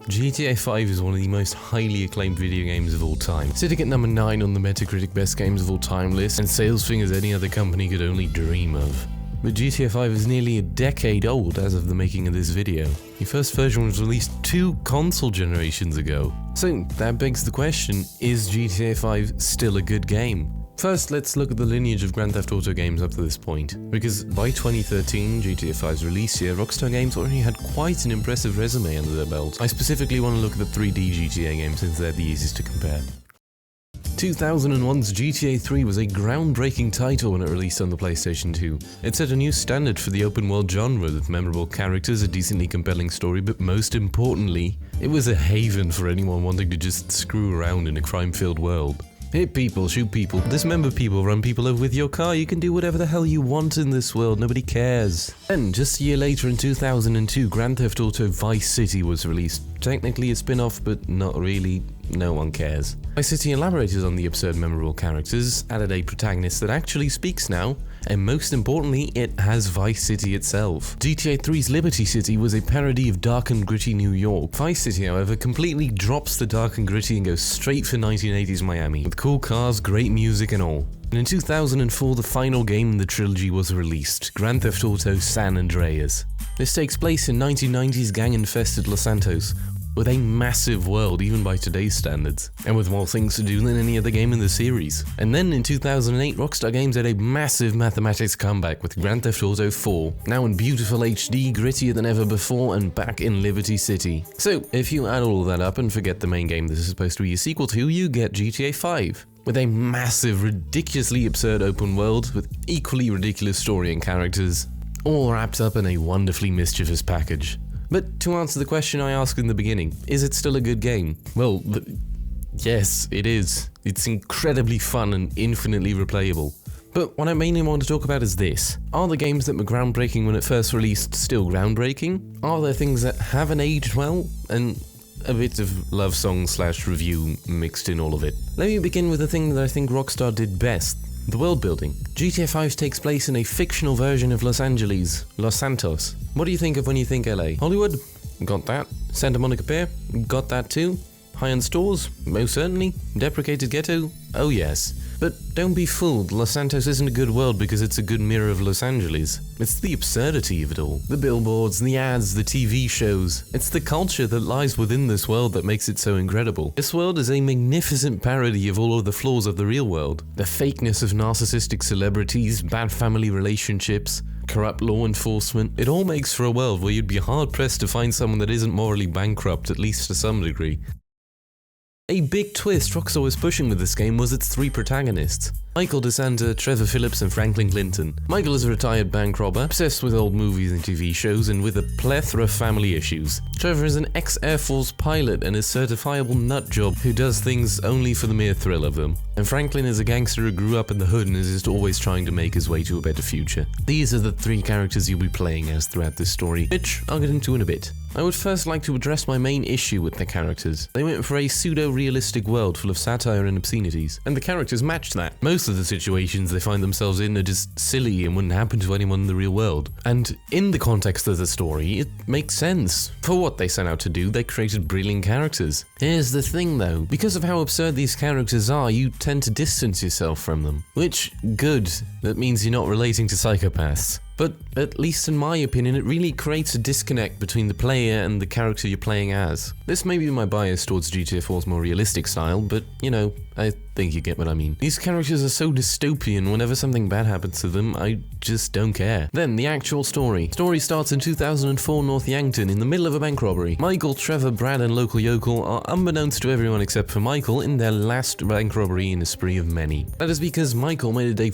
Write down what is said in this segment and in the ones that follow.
GTA 5 is one of the most highly acclaimed video games of all time, sitting at number 9 on the Metacritic Best Games of All Time list, and sales figures any other company could only dream of. But GTA 5 is nearly a decade old as of the making of this video. The first version was released 2 console generations ago. So that begs the question, is GTA 5 still a good game? First, let's look at the lineage of Grand Theft Auto games up to this point, because by 2013, GTA 5's release year, Rockstar Games already had quite an impressive resume under their belt. I specifically want to look at the 3D GTA games since they're the easiest to compare. 2001's GTA 3 was a groundbreaking title when it released on the PlayStation 2. It set a new standard for the open world genre with memorable characters, a decently compelling story, but most importantly, it was a haven for anyone wanting to just screw around in a crime-filled world. Hit people, shoot people, dismember people, run people over with your car, you can do whatever the hell you want in this world, nobody cares. Then, just a year later in 2002, Grand Theft Auto Vice City was released. Technically a spin-off, but not really, no one cares. Vice City elaborated on the absurd memorable characters, added a protagonist that actually speaks now, and most importantly, it has Vice City itself. GTA 3's Liberty City was a parody of dark and gritty New York. Vice City, however, completely drops the dark and gritty and goes straight for 1980s Miami, with cool cars, great music and all. And in 2004, the final game in the trilogy was released, Grand Theft Auto San Andreas. This takes place in 1990s gang-infested Los Santos, with a massive world even by today's standards, and with more things to do than any other game in the series. And then in 2008, Rockstar Games had a massive mathematics comeback with Grand Theft Auto 4, now in beautiful HD, grittier than ever before, and back in Liberty City. So if you add all of that up and forget the main game this is supposed to be a sequel to, you get GTA 5. With a massive, ridiculously absurd open world, with equally ridiculous story and characters, all wrapped up in a wonderfully mischievous package. But to answer the question I asked in the beginning, is it still a good game? Well, yes, it is. It's incredibly fun and infinitely replayable. But what I mainly want to talk about is this. Are the games that were groundbreaking when it first released still groundbreaking? Are there things that haven't aged well? And a bit of love song / review mixed in all of it. Let me begin with the thing that I think Rockstar did best. The world building. GTA 5 takes place in a fictional version of Los Angeles, Los Santos. What do you think of when you think LA? Hollywood? Got that. Santa Monica Pier? Got that too. High-end stores? Most certainly. Deprecated ghetto? Oh yes. But don't be fooled, Los Santos isn't a good world because it's a good mirror of Los Angeles. It's the absurdity of it all. The billboards, the ads, the TV shows. It's the culture that lies within this world that makes it so incredible. This world is a magnificent parody of all of the flaws of the real world. The fakeness of narcissistic celebrities, bad family relationships, corrupt law enforcement. It all makes for a world where you'd be hard-pressed to find someone that isn't morally bankrupt, at least to some degree. A big twist Rockstar was pushing with this game was its 3 protagonists. Michael DeSanta, Trevor Phillips and Franklin Clinton. Michael is a retired bank robber, obsessed with old movies and TV shows and with a plethora of family issues. Trevor is an ex-Air Force pilot and a certifiable nutjob who does things only for the mere thrill of them. And Franklin is a gangster who grew up in the hood and is just always trying to make his way to a better future. These are the 3 characters you'll be playing as throughout this story, which I'll get into in a bit. I would first like to address my main issue with the characters. They went for a pseudo-realistic world full of satire and obscenities, and the characters matched that. Most of the situations they find themselves in are just silly and wouldn't happen to anyone in the real world. And in the context of the story, it makes sense. For what they set out to do, they created brilliant characters. Here's the thing though, because of how absurd these characters are, you tend to distance yourself from them. Which, good, that means you're not relating to psychopaths. But at least in my opinion, it really creates a disconnect between the player and the character you're playing as. This may be my bias towards GTA 4's more realistic style, but you know, I think you get what I mean. These characters are so dystopian, whenever something bad happens to them, I just don't care. Then, the actual story. Story starts in 2004 North Yankton, in the middle of a bank robbery. Michael, Trevor, Brad and local yokel are unbeknownst to everyone except for Michael in their last bank robbery in a spree of many. That is because Michael made a deal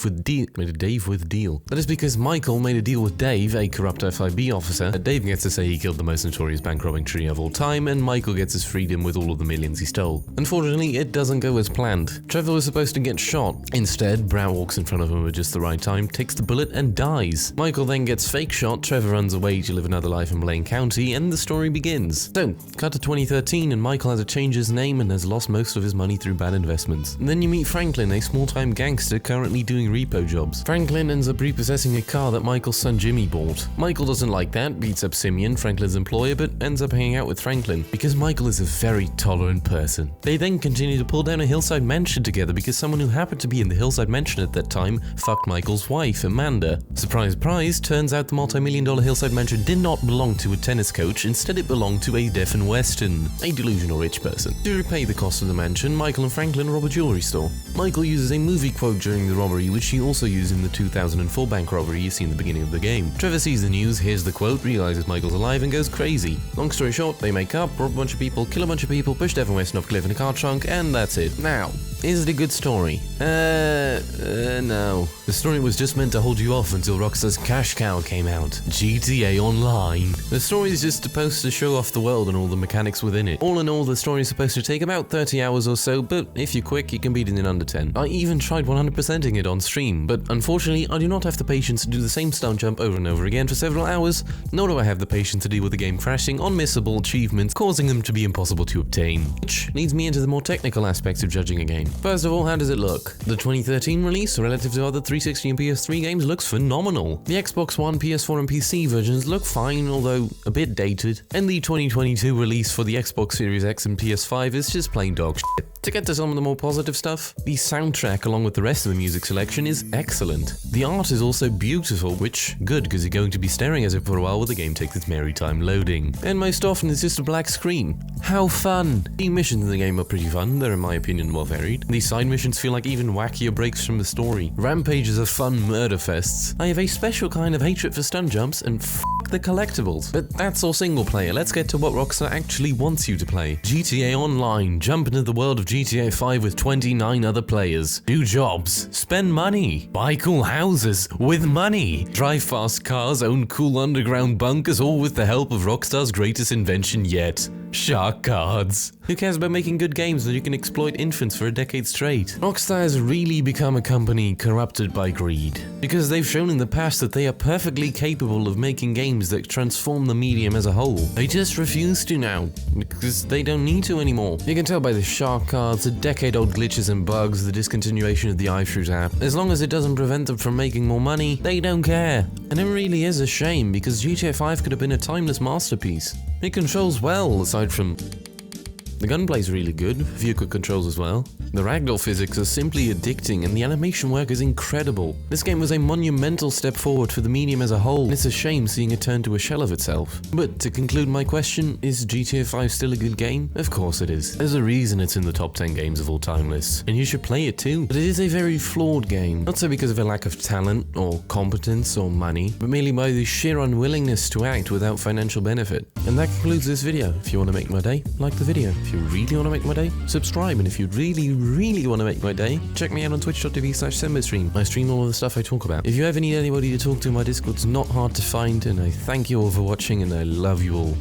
with Dave, a corrupt FIB officer. Dave gets to say he killed the most notorious bank robbing trio of all time, and Michael gets his freedom with all of the millions he stole. Unfortunately, it doesn't go as planned. Trevor was supposed to get shot. Instead, Brad walks in front of him at just the right time, takes the bullet and dies. Michael then gets fake shot, Trevor runs away to live another life in Blaine County, and the story begins. So, cut to 2013 and Michael has to change his name and has lost most of his money through bad investments. And then you meet Franklin, a small-time gangster currently doing repo jobs. Franklin ends up repossessing a car that Michael Michael's son Jimmy bought. Michael doesn't like that, beats up Simeon, Franklin's employer, but ends up hanging out with Franklin because Michael is a very tolerant person. They then continue to pull down a hillside mansion together because someone who happened to be in the hillside mansion at that time fucked Michael's wife, Amanda. Surprise, surprise, turns out the multi-million-dollar hillside mansion did not belong to a tennis coach, instead it belonged to a deaf and western, a delusional rich person. To repay the cost of the mansion, Michael and Franklin rob a jewelry store. Michael uses a movie quote during the robbery, which he also used in the 2004 bank robbery you see in the beginning of the game. Trevor sees the news, hears the quote, realizes Michael's alive, and goes crazy. Long story short, they make up, rob a bunch of people, kill a bunch of people, push Dev and Weston off a cliff in a car trunk, and that's it. Now, is it a good story? No. The story was just meant to hold you off until Rockstar's cash cow came out, GTA Online. The story is just supposed to show off the world and all the mechanics within it. All in all, the story is supposed to take about 30 hours or so, but if you're quick, you can beat it in under 10. I even tried 100%ing it on stream, but unfortunately, I do not have the patience to do the same stunt jump over and over again for several hours, nor do I have the patience to deal with the game crashing, unmissable achievements, causing them to be impossible to obtain. Which leads me into the more technical aspects of judging a game. First of all, how does it look? The 2013 release, relative to other 360 and PS3 games, looks phenomenal. The Xbox One, PS4 and PC versions look fine, although a bit dated. And the 2022 release for the Xbox Series X and PS5 is just plain dog shit. To get to some of the more positive stuff, the soundtrack along with the rest of the music selection is excellent. The art is also beautiful, which good because you're going to be staring at it for a while while the game takes its merry time loading. And most often it's just a black screen. How fun! The missions in the game are pretty fun, they're in my opinion well varied. The side missions feel like even wackier breaks from the story. Rampages are fun murder fests. I have a special kind of hatred for stun jumps and the collectibles. But that's all single player, let's get to what Rockstar actually wants you to play. GTA Online, jump into the world of GTA 5 with 29 other players. Do jobs, spend money, buy cool houses with money, drive fast cars, own cool underground bunkers, all with the help of Rockstar's greatest invention yet. Shark cards. Who cares about making good games that you can exploit infants for a decade straight? Rockstar has really become a company corrupted by greed. Because they've shown in the past that they are perfectly capable of making games that transform the medium as a whole. They just refuse to now, because they don't need to anymore. You can tell by the shark cards, the decade-old glitches and bugs, the discontinuation of the iFruit app. As long as it doesn't prevent them from making more money, they don't care. And it really is a shame, because GTA 5 could have been a timeless masterpiece. It controls well, aside from... The gunplay is really good, a few good controls as well. The ragdoll physics are simply addicting and the animation work is incredible. This game was a monumental step forward for the medium as a whole, and it's a shame seeing it turn to a shell of itself. But to conclude my question, is GTA 5 still a good game? Of course it is. There's a reason it's in the top 10 games of all time list, and you should play it too. But it is a very flawed game, not so because of a lack of talent or competence or money, but merely by the sheer unwillingness to act without financial benefit. And that concludes this video. If you want to make my day, like the video. If you really want to make my day, subscribe, and if you really want to make my day, check me out on twitch.tv/sembostream. I stream all of the stuff I talk about. If you ever need anybody to talk to, my Discord's not hard to find, and I thank you all for watching and I love you all.